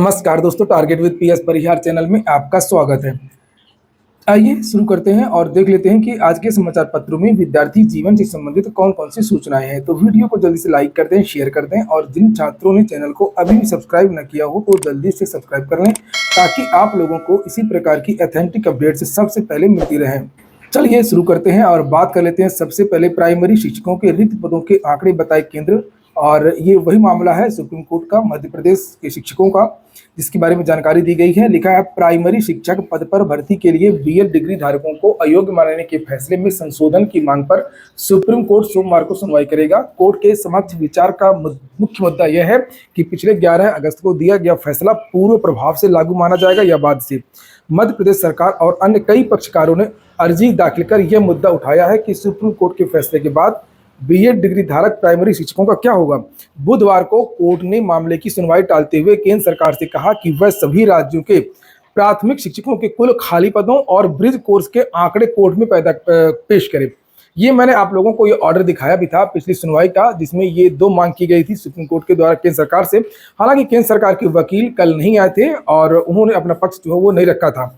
नमस्कार दोस्तों, target with PS Parihar channel में आपका स्वागत है। आइए शुरू करते हैं और देख लेते हैं कि आज के समाचार पत्रों में विद्यार्थी जीवन से संबंधित कौन कौन सी सूचनाएं हैं। तो वीडियो को जल्दी से लाइक कर दें, शेयर कर दें और जिन छात्रों ने चैनल को अभी भी सब्सक्राइब न किया हो तो जल्दी से सब्सक्राइब कर लें ताकि आप लोगों को इसी प्रकार की ऑथेंटिक अपडेट सबसे पहले मिलती रहे। चलिए शुरू करते हैं और बात कर लेते हैं। सबसे पहले प्राइमरी शिक्षकों के रिक्त पदों के आंकड़े बताए केंद्र, और ये वही मामला है सुप्रीम कोर्ट का मध्य प्रदेश के शिक्षकों का, जिसके बारे में जानकारी दी गई है। लिखा है प्राइमरी शिक्षक पद पर भर्ती के लिए बीएड डिग्री धारकों को अयोग्य मानने के फैसले में संशोधन की मांग पर सुप्रीम कोर्ट सोमवार को सुनवाई करेगा। कोर्ट के समक्ष विचार का मुख्य मुद्दा यह है कि पिछले 11 अगस्त को दिया गया फैसला पूर्व प्रभाव से लागू माना जाएगा या बाद से। मध्य प्रदेश सरकार और अन्य कई पक्षकारों ने अर्जी दाखिल कर यह मुद्दा उठाया है कि सुप्रीम कोर्ट के फैसले के बाद बीएड डिग्री धारक प्राइमरी शिक्षकों का क्या होगा। बुधवार को कोर्ट ने मामले की सुनवाई टालते हुए केंद्र सरकार से कहा कि वह सभी राज्यों के प्राथमिक शिक्षकों के कुल खाली पदों और ब्रिज कोर्स के आंकड़े कोर्ट में पेश करे। ये मैंने आप लोगों को ये ऑर्डर दिखाया भी था पिछली सुनवाई का, जिसमें ये 2 मांग की गई थी सुप्रीम कोर्ट के द्वारा केंद्र सरकार से। हालांकि केंद्र सरकार के वकील कल नहीं आए थे और उन्होंने अपना पक्ष जो है वो नहीं रखा था।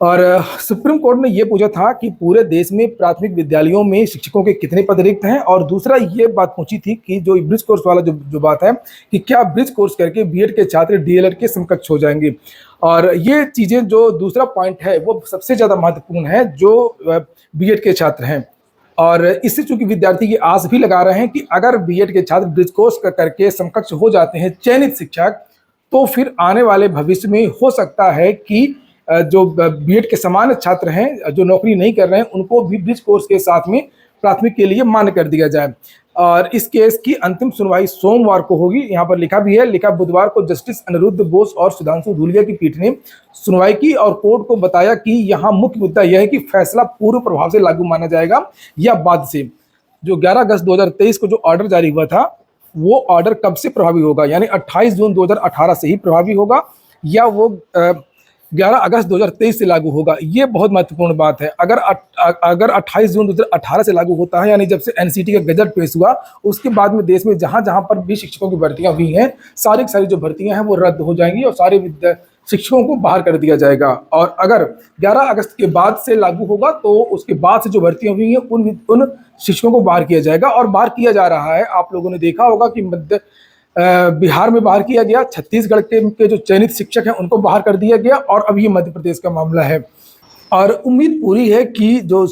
और सुप्रीम कोर्ट ने यह पूछा था कि पूरे देश में प्राथमिक विद्यालयों में शिक्षकों के कितने पद रिक्त हैं, और दूसरा ये बात पूछी थी कि जो ब्रिज कोर्स वाला जो बात है कि क्या ब्रिज कोर्स करके बीएड के छात्र डीएलएड के समकक्ष हो जाएंगे। और ये चीजें, जो दूसरा पॉइंट है वो सबसे ज्यादा महत्वपूर्ण है जो बीएड के छात्र हैं। और इससे चूंकि विद्यार्थी ये आस भी लगा रहे हैं कि अगर बीएड के छात्र ब्रिज कोर्स करके समकक्ष हो जाते हैं चयनित शिक्षक, तो फिर आने वाले भविष्य में हो सकता है कि जो बीएड के समान छात्र हैं जो नौकरी नहीं कर रहे हैं उनको भी ब्रिज कोर्स के साथ में प्राथमिक के लिए मान्य कर दिया जाए। और इस केस की अंतिम सुनवाई सोमवार को होगी। यहाँ पर लिखा भी है, लिखा बुधवार को जस्टिस अनिरुद्ध बोस और सुधांशु धूलिया की पीठ ने सुनवाई की और कोर्ट को बताया कि यहाँ मुख्य मुद्दा यह है कि फैसला पूर्व प्रभाव से लागू माना जाएगा या बाद से। जो 11 अगस्त 2023 को जो ऑर्डर जारी हुआ था वो ऑर्डर कब से प्रभावी होगा, यानी 28 जून 2018 से ही प्रभावी होगा या वो 11 अगस्त 2023 से लागू होगा। ये बहुत महत्वपूर्ण बात है। अगर 28 जून 2018 से लागू होता है, यानी जब से एनसीटी का गजट पेश हुआ उसके बाद में देश में जहां जहां पर भी शिक्षकों की भर्तियां हुई हैं सारी जो भर्तियां हैं वो रद्द हो जाएंगी और सारे शिक्षकों को बाहर कर दिया जाएगा। और अगर 11 अगस्त के बाद से लागू होगा तो उसके बाद से जो भर्तियां हुई हैं उन शिक्षकों को बाहर किया जाएगा। और बाहर किया जा रहा है, आप लोगों ने देखा होगा कि बिहार में बाहर किया गया, छत्तीसगढ़ के जो चयनित शिक्षक हैं उनको बाहर कर दिया गया, और अब ये मध्य प्रदेश का मामला है। और उम्मीद पूरी है कि जो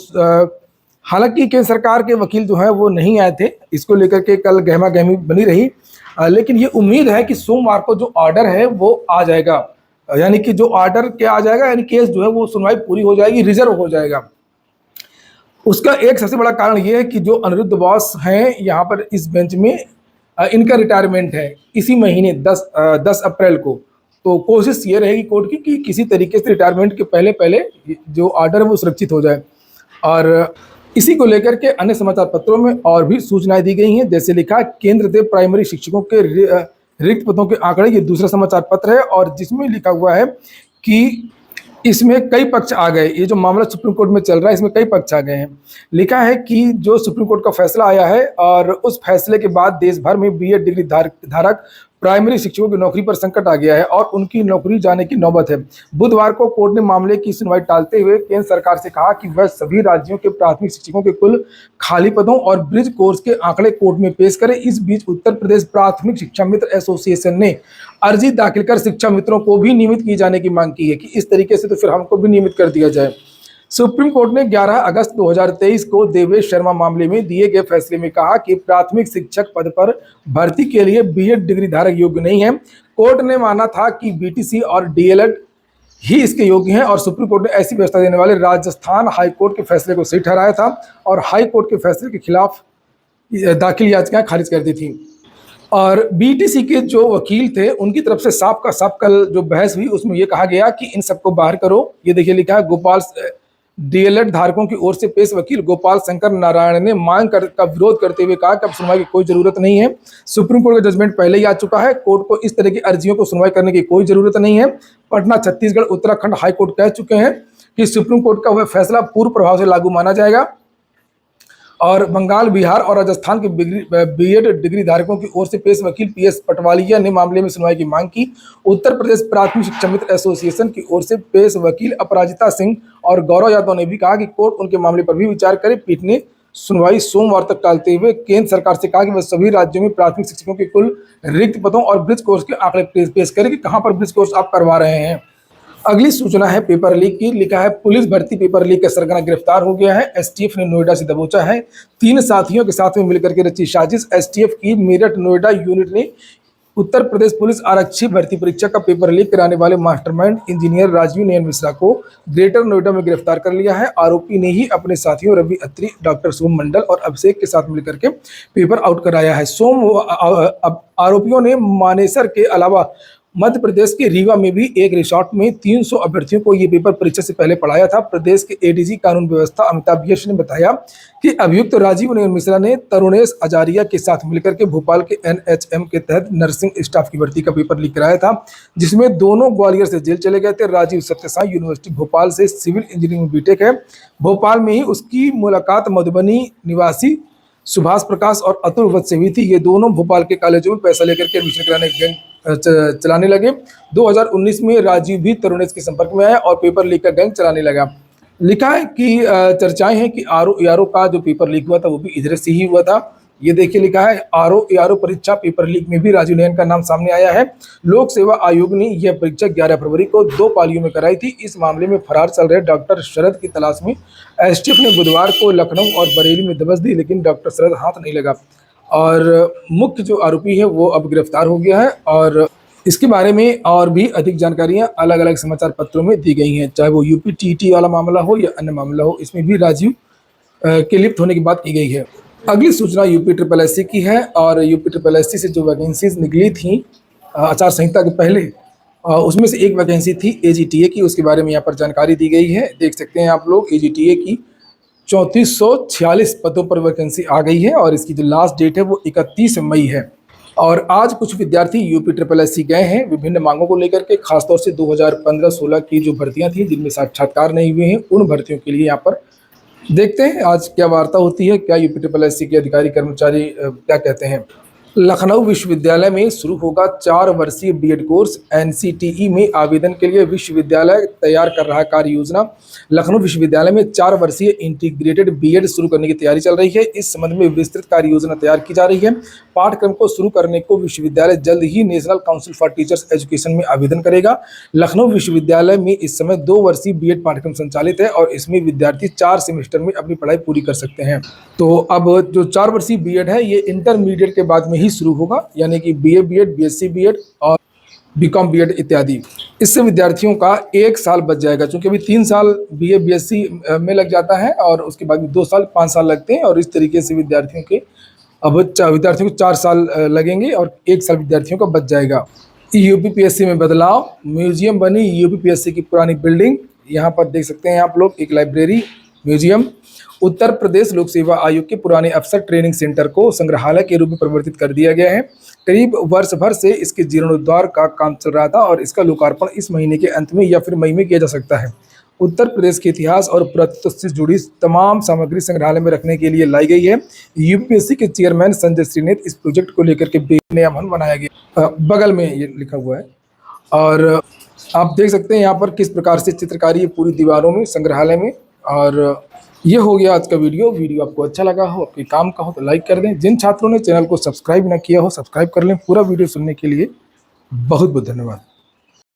हालांकि केंद्र सरकार के वकील जो है वो नहीं आए थे, इसको लेकर के कल गहमा गहमी बनी रही, लेकिन ये उम्मीद है कि सोमवार को जो ऑर्डर है वो आ जाएगा, यानी कि जो ऑर्डर क्या आ जाएगा, यानी केस जो है वो सुनवाई पूरी हो जाएगी, रिजर्व हो जाएगा। उसका एक सबसे बड़ा कारण ये है कि जो अनिरुद्ध बोस हैं यहाँ पर इस बेंच में, इनका रिटायरमेंट है इसी महीने 10 अप्रैल को। तो कोशिश ये रहेगी कोर्ट की कि किसी तरीके से रिटायरमेंट के पहले जो ऑर्डर है वो सुरक्षित हो जाए। और इसी को लेकर के अन्य समाचार पत्रों में और भी सूचनाएं दी गई हैं। जैसे लिखा, केंद्र दे प्राइमरी शिक्षकों के रिक्त पदों के आंकड़े, ये दूसरा समाचार पत्र है और जिसमें लिखा हुआ है कि इसमें कई पक्ष आ गए। ये जो मामला सुप्रीम कोर्ट में चल रहा है इसमें कई पक्ष आ गए हैं। लिखा है कि जो सुप्रीम कोर्ट का फैसला आया है और उस फैसले के बाद देश भर में बीएड डिग्री धारक प्राइमरी शिक्षकों की नौकरी पर संकट आ गया है और उनकी नौकरी जाने की नौबत है। बुधवार को कोर्ट ने मामले की सुनवाई टालते हुए केंद्र सरकार से कहा कि वह सभी राज्यों के प्राथमिक शिक्षकों के कुल खाली पदों और ब्रिज कोर्स के आंकड़े कोर्ट में पेश करे। इस बीच उत्तर प्रदेश प्राथमिक शिक्षा मित्र एसोसिएशन ने अर्जी दाखिल कर शिक्षा मित्रों को भी नियमित किए जाने की मांग की है कि इस तरीके से तो फिर हमको भी नियमित कर दिया जाए। सुप्रीम कोर्ट ने 11 अगस्त 2023 को देवेश शर्मा मामले में दिए गए फैसले में कहा कि प्राथमिक शिक्षक पद पर भर्ती के लिए बीएड डिग्री धारक योग्य नहीं है। कोर्ट ने माना था कि बीटीसी और डीएलएड ही इसके योग्य हैं और सुप्रीम कोर्ट ने ऐसी व्यवस्था देने वाले राजस्थान हाईकोर्ट के फैसले को सही ठहराया था और हाईकोर्ट के फैसले के खिलाफ दाखिल याचिकाएं खारिज कर दी थी। और बीटीसी के जो वकील थे उनकी तरफ से साफ का साफ कल जो बहस हुई उसमें यह कहा गया कि इन सबको बाहर करो। ये देखिए लिखा है, गोपाल डीएलएड धारकों की ओर से पेश वकील गोपाल शंकर नारायण ने मांग का विरोध करते हुए कहा कि अब सुनवाई की कोई जरूरत नहीं है। सुप्रीम कोर्ट का जजमेंट पहले ही आ चुका है, कोर्ट को इस तरह की अर्जियों को सुनवाई करने की कोई जरूरत नहीं है। पटना, छत्तीसगढ़, उत्तराखंड हाईकोर्ट कह चुके हैं कि सुप्रीम कोर्ट का वह फैसला पूर्व प्रभाव से लागू माना जाएगा। और बंगाल, बिहार और राजस्थान के बीएड डिग्री धारकों की ओर से पेश वकील पीएस पटवालिया ने मामले में सुनवाई की मांग की। उत्तर प्रदेश प्राथमिक शिक्षा मित्र एसोसिएशन की ओर से पेश वकील अपराजिता सिंह और गौरव यादव ने भी कहा कि कोर्ट उनके मामले पर भी विचार करे। पीठ ने सुनवाई सोमवार तक टालते हुए केंद्र सरकार से कहा कि वह सभी राज्यों में प्राथमिक शिक्षकों के कुल रिक्त पदों और ब्रिज कोर्स के आंकड़े पेश करे कि कहां पर ब्रिज कोर्स आप करवा रहे हैं। अगली सूचना है पेपर लीक की। लिखा है पुलिस भर्ती पेपर लीक का सरगना गिरफ्तार हो गया है। एसटीएफ ने नोएडा से दबोचा है। 3 साथियों के साथ में मिलकर के रची साजिश। एसटीएफ की मेरठ नोएडा यूनिट ने उत्तर प्रदेश पुलिस आरक्षी भर्ती परीक्षा का पेपर लीक कराने वाले मास्टरमाइंड इंजीनियर राजीव नयन मिश्रा को ग्रेटर नोएडा में गिरफ्तार कर लिया है। आरोपी ने ही अपने साथियों रवि अत्री, डॉक्टर सोम मंडल और अभिषेक के साथ मिलकर के पेपर आउट कराया है। आरोपियों ने मानेसर के अलावा मध्य प्रदेश के रीवा में भी एक रिसोर्ट में 300 अभ्यर्थियों को ये पेपर परीक्षा से पहले पढ़ाया था। प्रदेश के एडीजी कानून व्यवस्था अमिताभ यश ने बताया कि अभियुक्त राजीव नयन मिश्रा ने तरुणेश आचार्य के साथ मिलकर के भोपाल के एनएचएम के तहत नर्सिंग स्टाफ की भर्ती का पेपर लीक कराया था, जिसमें दोनों ग्वालियर से जेल चले गए थे। राजीव सत्यसाई यूनिवर्सिटी भोपाल से सिविल इंजीनियरिंग में बीटेक है। भोपाल में ही उसकी मुलाकात मधुबनी निवासी सुभाष प्रकाश और अतुल वत्स से हुई थी। ये दोनों भोपाल के कॉलेजों में पैसा लेकर के एडमिशन कराने गैंग चलाने लगे। 2019 में राजीव भी तरुणेश के संपर्क में आया और पेपर लीक का गैंग चलाने लगा। लिखा है कि चर्चाएं हैं कि आरओ का जो पेपर लीक हुआ था वो भी इधर से ही हुआ था। ये देखिए लिखा है आरओ परीक्षा पेपर लीक में भी राजीव नयन का नाम सामने आया है। लोक सेवा आयोग ने यह परीक्षा 11 फरवरी को 2 पालियों में कराई थी। इस मामले में फरार चल रहे डॉक्टर शरद की तलाश में एसटीएफ ने बुधवार को लखनऊ और बरेली में दबस दी, लेकिन डॉक्टर शरद हाथ नहीं लगा और मुख्य जो आरोपी है वो अब गिरफ्तार हो गया है। और इसके बारे में और भी अधिक जानकारियां अलग अलग समाचार पत्रों में दी गई हैं, चाहे वो यूपी टीटी वाला मामला हो या अन्य मामला हो, इसमें भी राजीव के लिप्त होने की बात की गई है। अगली सूचना यूपी SSSC की है और यूपी SSSC से जो वैकेंसीज निकली थी आचार संहिता के पहले, उसमें से एक वैकेंसी थी AGTA की। उसके बारे में यहाँ पर जानकारी दी गई है, देख सकते हैं आप लोग। AGTA की 3446 पदों पर वैकेंसी आ गई है और इसकी जो लास्ट डेट है वो 31 मई है। और आज कुछ विद्यार्थी यूपी SSSC गए हैं विभिन्न मांगों को लेकर के, खासतौर से 2015-16 की जो भर्तियां थी जिनमें साक्षात्कार नहीं हुए हैं, उन भर्तियों के लिए यहाँ पर देखते हैं आज क्या वार्ता होती है, क्या यूपी SSSC के अधिकारी कर्मचारी क्या कहते हैं। लखनऊ विश्वविद्यालय में शुरू होगा 4 वर्षीय बीएड कोर्स। एनसीटीई में आवेदन के लिए विश्वविद्यालय तैयार कर रहा कार्य योजना। लखनऊ विश्वविद्यालय में 4 वर्षीय इंटीग्रेटेड बीएड शुरू करने की तैयारी चल रही है। इस संबंध में विस्तृत कार्य योजना तैयार की जा रही है। पाठ्यक्रम को शुरू करने को विश्वविद्यालय जल्द ही national council for teachers education में आवेदन करेगा। लखनऊ विश्वविद्यालय में इस समय 2 वर्षीय बीएड पाठ्यक्रम संचालित है और इसमें विद्यार्थी 4 सेमेस्टर में अपनी पढ़ाई पूरी कर सकते हैं। तो अब जो 4 वर्षीय बीएड है ये इंटरमीडिएट के बाद में ही शुरू होगा, यानी कि BA बीएड, BSc बीएड और बीकॉम बीएड इत्यादि। इससे विद्यार्थियों का 1 साल बच जाएगा, क्योंकि अभी 3 साल BA BSc में लग जाता है और उसके बाद 2 साल 5 साल लगते हैं और इस तरीके से विद्यार्थियों को 4 साल लगेंगे और 1 साल विद्यार्थियों का बच जाएगा। यूपीपीएससी में बदलाव, म्यूजियम बनी यूपीपीएससी की पुरानी बिल्डिंग। यहाँ पर देख सकते हैं आप लोग एक लाइब्रेरी, म्यूजियम। उत्तर प्रदेश लोक सेवा आयोग के पुराने अफसर ट्रेनिंग सेंटर को संग्रहालय के रूप में परिवर्तित कर दिया गया है। करीब वर्ष भर से इसके जीर्णोद्धार का काम चल रहा था और इसका लोकार्पण इस महीने के अंत में या फिर मई में किया जा सकता है। उत्तर प्रदेश के इतिहास और पुरातत्व से जुड़ी तमाम सामग्री संग्रहालय में रखने के लिए लाई गई है। यूपीएससी के चेयरमैन संजय श्रीनेत इस प्रोजेक्ट को लेकर के नया भवन बनाया गया, बगल में ये लिखा हुआ है। और आप देख सकते हैं यहाँ पर किस प्रकार से चित्रकारी है पूरी दीवारों में, संग्रहालय में। और ये हो गया आज का वीडियो आपको अच्छा लगा हो, आपके काम का हो तो लाइक कर दें। जिन छात्रों ने चैनल को सब्सक्राइब ना किया हो सब्सक्राइब कर लें। पूरा वीडियो सुनने के लिए बहुत बहुत धन्यवाद।